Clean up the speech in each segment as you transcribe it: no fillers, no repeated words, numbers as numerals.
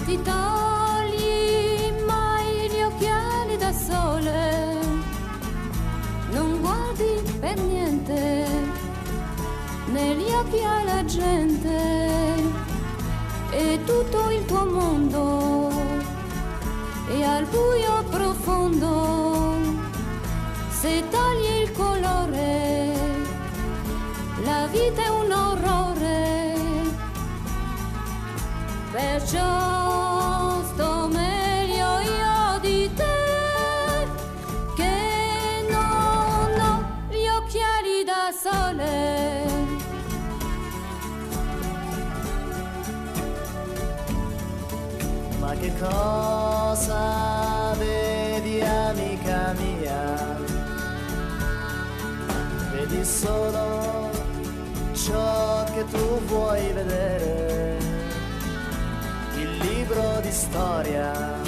ti togli mai gli occhiali da sole, non guardi per niente negli occhi alla gente, e tutto il tuo mondo è al buio profondo. Se togli il colore, la vita è un orrore, perciò sto meglio io di te, che non ho gli occhiali da sole. Ma che cosa vedi, amica mia? Vedi solo ciò che tu vuoi vedere, il libro di storia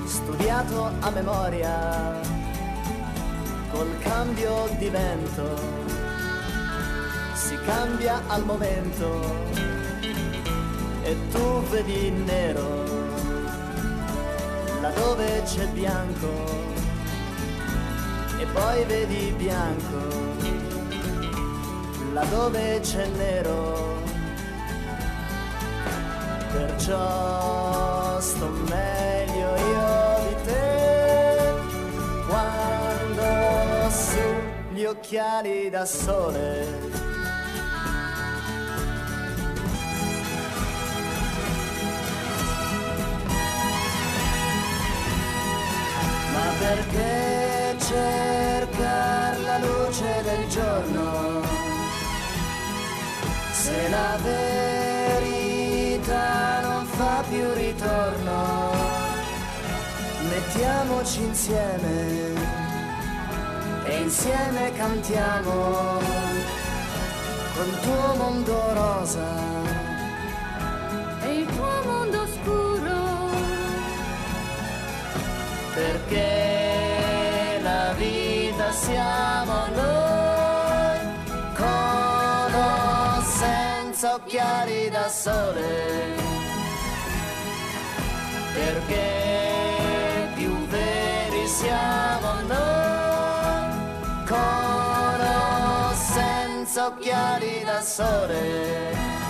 studiato a memoria, col cambio di vento si cambia al momento, e tu vedi il nero laddove c'è bianco, e poi vedi bianco laddove c'è nero. Perciò sto meglio io di te quando ho su gli occhiali da sole. Ma perché cercare la luce del giorno, se la verità non fa più ritorno? Mettiamoci insieme e insieme cantiamo col tuo mondo rosa E il tuo mondo scuro, perché la vita siamo noi, con o senza occhiali da sole, perché più veri siamo noi, con o senza occhiali da sole.